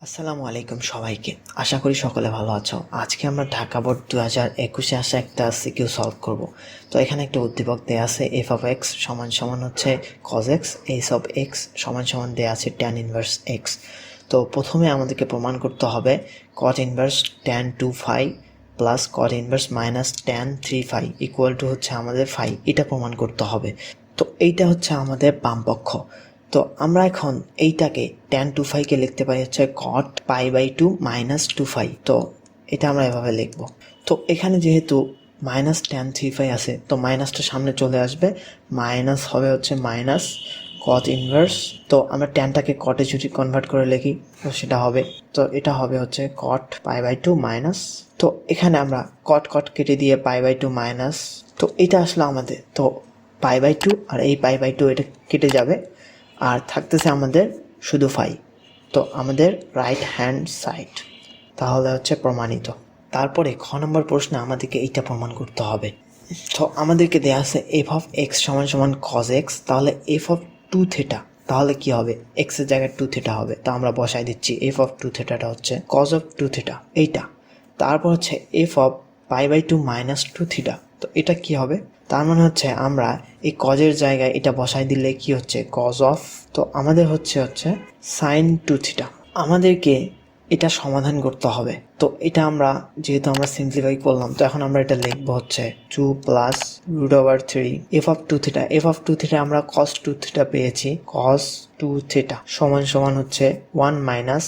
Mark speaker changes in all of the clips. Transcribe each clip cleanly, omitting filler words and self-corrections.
Speaker 1: আসসালামু আলাইকুম সবাইকে। আশা করি সকলে ভালো আছো। আজকে আমরা ঢাকা বোর্ড 2021-এ আসা একটা সিকিউ সলভ করব। তো এখানে একটা উদ্দীপক দেয়া আছে এফ অফ এক্স সমান সমান হচ্ছে cos x, s of x সমান সমান দেয়া আছে ট্যান ইনভার্স এক্স। তো প্রথমে আমাদেরকে প্রমাণ করতে হবে cot inverse tan 2 phi plus cot inverse minus tan 3 phi equal to হচ্ছে আমাদের ফাই, এটা প্রমাণ করতে হবে। তো এইটা হচ্ছে আমাদের বাম পক্ষ। তো আমরা এখন এইটাকে ট্যান 2 ফাইকে লিখতে পারি হচ্ছে কট পাই বাই 2 মাইনাস 2 ফাই। তো এটা আমরা এভাবে লিখব। তো এখানে যেহেতু মাইনাস ট্যান 3 ফাই আছে, তো মাইনাসটা সামনে চলে আসবে, মাইনাস হবে হচ্ছে মাইনাস কট ইনভার্স। তো আমরা ট্যানটাকে কটে যদি কনভার্ট করে লিখি তো সেটা হবে, তো এটা হবে হচ্ছে কট পাই বাই 2 মাইনাস, তো এখানে আমরা কট কট কেটে দিয়ে পাই বাই 2 মাইনাস, তো এটা আসলো আমাদের, তো পাই বাই 2 আর এই পাই বাই 2 এটা কেটে যাবে আর থাকতেছে আমাদের শুধু ফাই। তো আমাদের রাইট হ্যান্ড সাইড তাহলে হচ্ছে প্রমাণিত। তারপরে খ নম্বর প্রশ্নে আমাদেরকে এইটা প্রমাণ করতে হবে। তো আমাদেরকে দেয়া আছে এফ অফ এক্স সমান সমান কজ এক্স, তাহলে এফ অফ 2 থিটা তাহলে কি হবে, এক্স এর জায়গায় 2 থিটা হবে। তো আমরা বসাই দিচ্ছি এফ অফ 2 থিটাটা হচ্ছে কজ অফ 2 থিটা এইটা। তারপর হচ্ছে f of pi by 2 minus 2 theta, তো এটা কি হবে, তার মানে হচ্ছে আমরা এই কজের জায়গায় এটা বসাই দিলে কি হচ্ছে কজ অফ, তো আমাদের হচ্ছে সাইন 2 থিটা। আমাদেরকে এটা সমাধান করতে হবে। তো এটা আমরা যেহেতু আমরা সিম্পলিফাই করলাম, তো এখন আমরা এটা লিখবো হচ্ছে 2 plus root over 3 f of 2 theta. F of 2 theta আমরা কস 2 থিটা পেয়েছি, কস 2 থিটা সমান সমান হচ্ছে 1 মাইনাস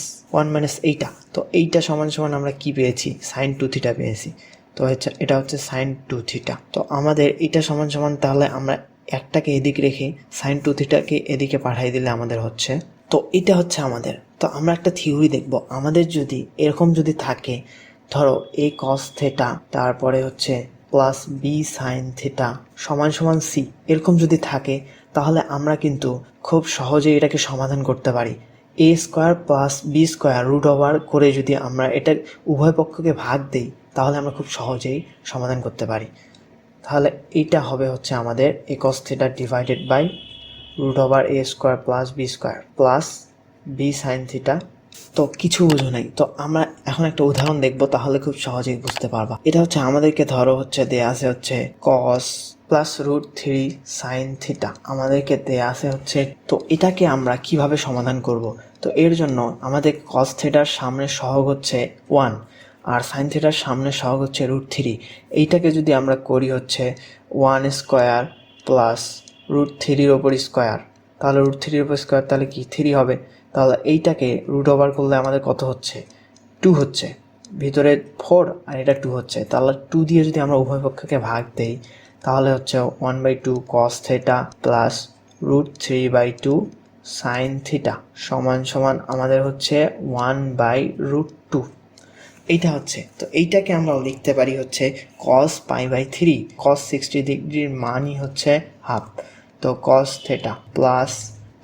Speaker 1: এইটা। তো এইটা সমান সমান আমরা কি পেয়েছি, সাইন 2 থিটা পেয়েছি। তো হচ্ছে এটা হচ্ছে সাইন 2 থিটা। তো আমাদের এটা সমান সমান, তাহলে আমরা একটাকে এদিকে রেখে সাইন 2 থিটাকে এদিকে পাঠাই দিলে আমাদের হচ্ছে, তো এটা হচ্ছে আমাদের। তো আমরা একটা থিওরি দেখব, আমাদের যদি এরকম যদি থাকে, ধরো এ কস থিটা তারপরে হচ্ছে প্লাস বি সাইন থিটা সমান সমান সি, এরকম যদি থাকে তাহলে আমরা কিন্তু খুব সহজেই এটাকে সমাধান করতে পারি। A square plus b square root over করে যদি আমরা এটা উভয় পক্ষকে ভাগ দিই তাহলে আমরা খুব সহজেই সমাধান করতে পারি। তাহলে এইটা হবে হচ্ছে আমাদের a cos theta divided by root over a square plus b square plus b sine theta. তো কিছু বুঝো নাই, তো আমরা এখন একটা উদাহরণ দেখব, তাহলে খুব সহজেই বুঝতে পারবা। এটা হচ্ছে আমাদেরকে ধরো হচ্ছে দেয়া আছে হচ্ছে cos plus root 3 sine theta আমাদেরকে দেয়া আছে হচ্ছে, তো এটাকে আমরা কিভাবে সমাধান করব। তো এর জন্য আমাদের কস থিটার সামনে সহগ হচ্ছে 1 আর সাইন থিটার সামনে সহগ হচ্ছে রুট 3। এইটাকে যদি আমরা করি হচ্ছে 1 স্কোয়ার প্লাস রুট 3-র ওপর স্কোয়ার, তাহলে রুট 3-র ওপর স্কোয়ার তাহলে কি 3 হবে। তাহলে এইটাকে রুট ওভার করলে আমাদের কত হচ্ছে 2 হচ্ছে, ভিতরে 4 আর এটা 2 হচ্ছে, তাহলে 2 দিয়ে যদি আমরা উভয় পক্ষকে ভাগ দেই তাহলে হচ্ছে 1/2 cos theta plus root 3/2 sine theta সমান সমান আমাদের হচ্ছে 1/√2। এইটা হচ্ছে, তো এইটাকে আমরা লিখতে পারি হচ্ছে কস পাই বাই 3, কস 60 ডিগ্রির মানই হচ্ছে হাফ। তো কস থিটা প্লাস,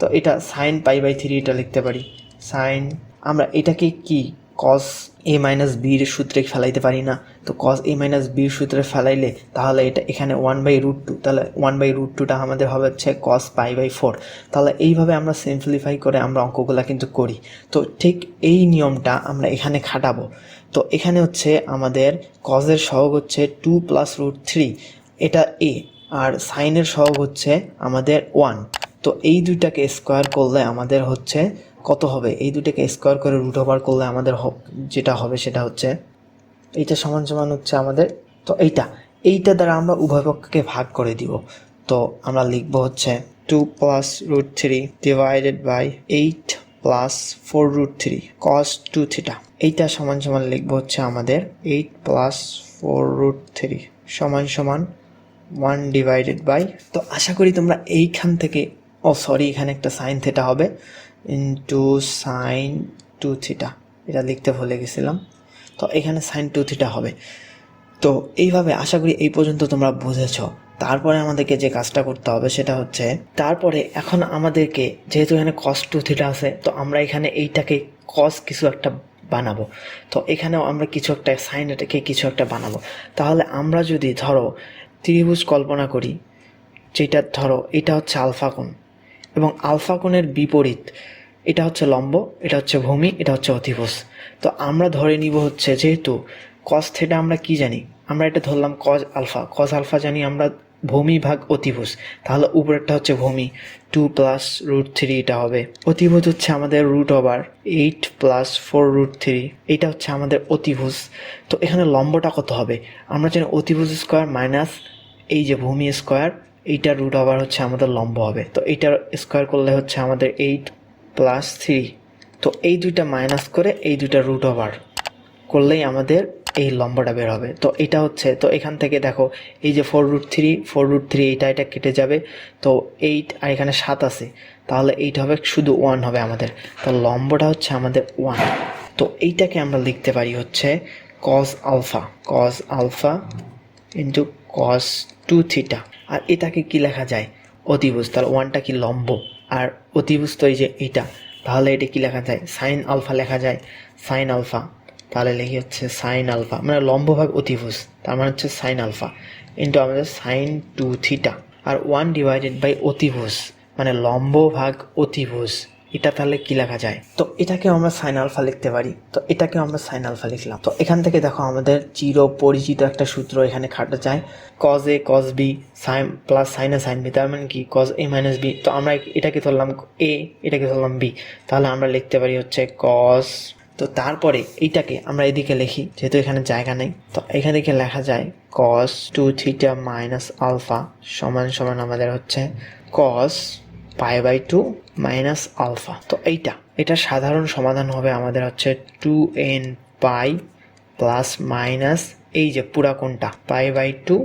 Speaker 1: তো এটা সাইন পাই বাই 3 এটা লিখতে পারি সাইন, আমরা এটাকে কি কস এ মাইনাস বির সূত্রে ফেলাইতে পারি না। তো কস এ মাইনাস বির সূত্রে ফেলাইলে তাহলে এটা এখানে 1/√2, তাহলে 1/√2টা আমাদের হবে হচ্ছে কস পাই বাই 4। তাহলে এইভাবে আমরা সিম্পলিফাই করে আমরা অঙ্কগুলা কিন্তু করি। তো ঠিক এই নিয়মটা আমরা এখানে খাটাবো। তো এখানে হচ্ছে আমাদের কজের সহগ হচ্ছে 2 প্লাস রুট 3, এটা এ, আর সাইনের সহগ হচ্ছে আমাদের 1। তো এই দুইটাকে স্কোয়ার করলে আমাদের হচ্ছে কত হবে, এই দুইটাকে স্কোয়ার করে রুট ওভার করলে আমাদের যেটা হবে সেটা হচ্ছে এইটা সমান সমান হচ্ছে আমাদের, তো এইটা দ্বারা আমরা উভয় পক্ষকে ভাগ করে দিব। তো আমরা লিখবো হচ্ছে 2 plus root 3 divided by 8 plus 4√3 cos 2 theta. এইটা সমান সমান লিখবো হচ্ছে আমাদের 8 প্লাস 4√3 সমান সমান 1 ডিভাইডেড বাই, তো আশা করি তোমরা এইখান থেকে, সরি এখানে একটা সাইন থিটা হবে ইন্টু সাইন 2 থিটা, এটা লিখতে ভুলে গেছিলাম। তো এখানে সাইন 2 থিটা হবে। তো এইভাবে আশা করি এই পর্যন্ত তোমরা বুঝেছ। তারপরে আমাদেরকে যে কাজটা করতে হবে সেটা হচ্ছে, তারপরে এখন আমাদেরকে যেহেতু এখানে কস 2 থিটা আছে, তো আমরা এখানে এইটাকে কস কিছু একটা বানাবো। তো এখানেও আমরা কিছু একটা সাইন এটাকে কিছু একটা বানাবো। তাহলে আমরা যদি ধরো ত্রিভুজ কল্পনা করি, যেটা ধরো এটা হচ্ছে আলফা কোণ এবং আলফা কোণের বিপরীত এটা হচ্ছে লম্ব, এটা হচ্ছে ভূমি, এটা হচ্ছে অতিভুজ। তো আমরা ধরে নিব হচ্ছে যেহেতু কস থিটা আমরা কি জানি, আমরা এটা ধরলাম কজ আলফা জানি আমরা ভূমি ভাগ অতিভুজ, তাহলে উপরেরটা হচ্ছে ভূমি 2 + √3 এটা হবে। অতিভুজ হচ্ছে আমাদের √8 + 4√3, এটা হচ্ছে আমাদের অতিভুজ। তো এখানে লম্বটা কত হবে, আমরা জানি অতিভুজ স্কোয়ার মাইনাস এই যে ভূমি স্কোয়ার, এইটা √ হচ্ছে আমাদের লম্ব হবে। তো এইটার স্কোয়ার করলে হচ্ছে আমাদের 8 + 3। তো এই দুইটা মাইনাস করে এই দুইটা √ করলেই আমাদের এই লম্বটা বের হবে। তো এটা হচ্ছে, তো এখান থেকে দেখো এই যে 4√3 এটা কেটে যাবে, তো 8 আর এখানে 7 আছে, তাহলে 8 হবে, শুধু 1 হবে আমাদের। তো লম্বটা হচ্ছে আমাদের 1। তো এইটাকে আমরা লিখতে পারি হচ্ছে cos আলফা ইন্টু cos 2θ। আর এটাকে কি লেখা যায়, অতিভুজ, তাহলে 1টা কি লম্ব আর অতিভুজ তো এই যে এইটা, তাহলে এটা কি লেখা যায়, সাইন আলফা লেখা যায়, সাইন আলফা। তাহলে লিখি হচ্ছে সাইন আলফা, মানে লম্ব ভাগ অতিভুজ, তার মানে হচ্ছে সাইন আলফা ইন্টু আমাদের সাইন 2θ। আর 1/, অতিভুজ মানে লম্ব ভাগ অতিভুজ, এটা তাহলে কি লেখা যায়, তো এটাকে আমরা সাইন আলফা লিখতে পারি। তো এটাকে আমরা সাইন আলফা লিখলাম। তো এখান থেকে দেখো আমাদের চির পরিচিত একটা সূত্র এখানে খাটা যায়, cos a cos b sine plus sine a sine b, তার মানে কি cos a - b। তো আমরা এটাকে ধরলাম a, এটাকে ধরলাম b, তাহলে আমরা লিখতে পারি হচ্ছে cos। তো তারপরে এইটাকে আমরা এদিকে লিখি, যেহেতু এখানে জায়গা নেই, তো এখানে দিকে লেখা যায় cos 2θ - আলফা সমান সমান আমাদের হচ্ছে cos π/2 - আলফা। তো এটা সাধারণ সমাধান হবে আমাদের হচ্ছে 2n π প্লাস মাইনাস এই যে পুরা কোণটা π/2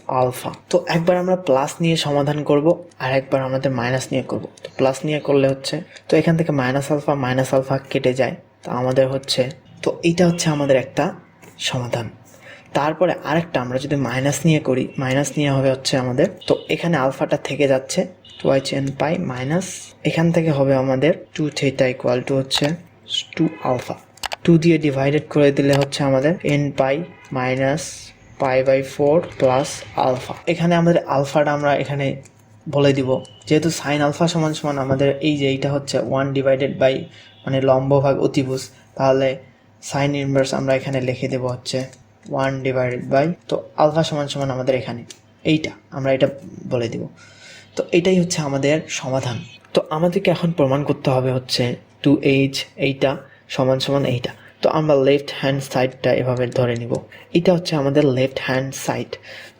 Speaker 1: - আলফা। তো একবার আমরা প্লাস নিয়ে সমাধান করব, আর একবার আমাদের মাইনাস নিয়ে করব। তো প্লাস নিয়ে করলে হচ্ছে, তো এখান থেকে মাইনাস আলফা কেটে যায়, তো আমাদের হচ্ছে, তো এইটা হচ্ছে আমাদের একটা সমাধান। তারপরে আরেকটা আমরা যদি মাইনাস নিয়ে করি, মাইনাস নিয়ে হবে হচ্ছে আমাদের, তো এখানে আলফাটা থেকে যাচ্ছে 2n π মাইনাস, এখান থেকে হবে আমাদের 2θ = হচ্ছে 2 আলফা, 2 দিয়ে ডিভাইডেড করে দিলে হচ্ছে আমাদের n π মাইনাস π/4 প্লাস আলফা। এখানে আমাদের আলফাটা আমরা এখানে বলে দিব, যেহেতু সাইন আলফা সমান সমান আমাদের এই যে এইটা হচ্ছে 1/, মানে লম্ব ভাগ অতিভুজ, তাহলে সাইন ইনভার্স আমরা এখানে লিখে দেব হচ্ছে 1/, তো আলফা সমান সমান আমাদের এখানে এইটা, আমরা এটা বলে দিব। তো এটাই হচ্ছে আমাদের সমাধান। তো আমাদেরকে এখন প্রমাণ করতে হবে হচ্ছে 2h এইটা সমান সমান এইটা। তো আমরা লেফট হ্যান্ড সাইডটা এভাবে ধরে নিব, এটা হচ্ছে আমাদের লেফট হ্যান্ড সাইড।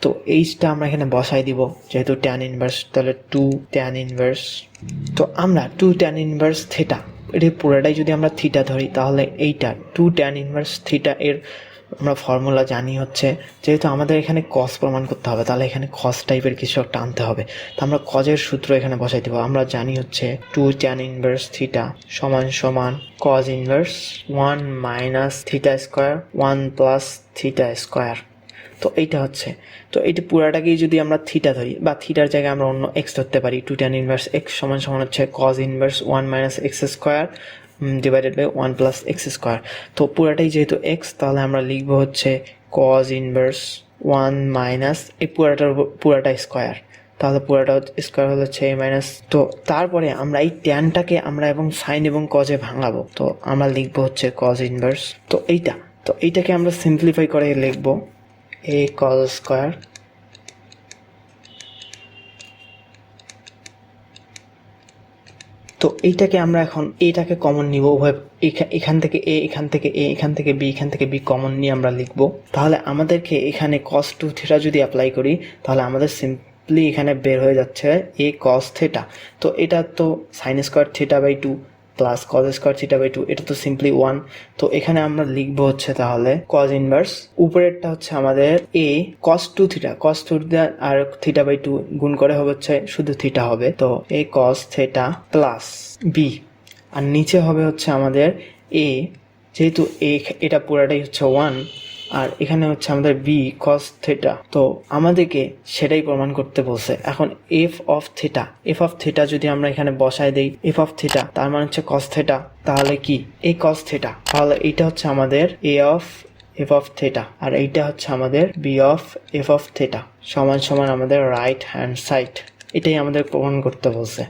Speaker 1: তো এইচটা আমরা এখানে বসাই দিব, যেহেতু ট্যান ইনভার্স, তাহলে 2 tan ইনভার্স। তো আমরা 2 tan ইনভার্স থিটা, এটা পুরোটাই যদি আমরা থিটা ধরি, তাহলে এইটা 2 tan ইনভার্স থিটা এর আমরা ফর্মুলা জানি হচ্ছে, যেহেতু আমাদের এখানে কস প্রমাণ করতে হবে, তাহলে এখানে কস টাইপের কিছু একটা আনতে হবে। তো আমরা কজের সূত্র এখানে বসাই দেবো, আমরা জানি হচ্ছে 2 tan ইনভার্স থিটা সমান সমান cos inverse 1 - theta square 1 + theta square. তো এইটা হচ্ছে, তো এইটা পুরাটাকেই যদি আমরা থিটা ধরি, বা থিটার জায়গায় আমরা অন্য এক্স ধরতে পারি, 2 tan ইনভার্স x সমান সমান হচ্ছে cos inverse 1 - x square / 1 + x square. তো পুরাটাই যেহেতু x, তাহলে আমরা লিখব হচ্ছে cos ইনভার্স 1 - এই পুরাটা স্কোয়ার, তাহলে পুরাটা স্কোয়ার হলো হচ্ছে - তো তারপরে আমরা এই ট্যানটাকে আমরা এবং সাইন এবং কজে ভাঙাবো, তো আমরা লিখবো হচ্ছে cos ইনভার্স। তো এইটাকে আমরা সিম্পলিফাই করে লিখবো a cos স্কোয়ার তো এইটাকে আমরা এখন এটাকে কমন নিব, উভয় এখান থেকে a, এখান থেকে a, এখান থেকে b, এখান থেকে b কমন নিয়ে আমরা লিখব। তাহলে আমাদেরকে এখানে cos 2θ যদি অ্যাপ্লাই করি, তাহলে আমাদের সিম্পলি এখানে বের হয়ে যাচ্ছে a cos θ। তো এটা তো sin square θ/2 plus cos square θ/2, এটা তো সিম্পলি 1। তো এখানে আমরা লিখবো হচ্ছে তাহলে cos ইনভার্স, উপরেরটা হচ্ছে আমাদের a cos 2θ, cos 2θ আর θ/2 গুণ করে হবে হচ্ছে শুধু থিটা হবে, তো a cos θ প্লাস b, আর নিচে হবে হচ্ছে আমাদের a, যেহেতু এটা পুরাটাই হচ্ছে 1, আর এখানে হচ্ছে আমাদের b cos θ। তো আমাদেরকে সেটাই প্রমাণ করতে বলছে। এখন f of θ যদি আমরা এখানে বসায় দেই, f of θ তার মানে হচ্ছে cos θ, তাহলে কি a cos θ, তাহলে এইটা হচ্ছে আমাদের a of f of θ, আর এইটা হচ্ছে আমাদের b of f of θ সমান সমান আমাদের রাইট হ্যান্ড সাইড। এটাই আমাদের প্রমাণ করতে বলছে।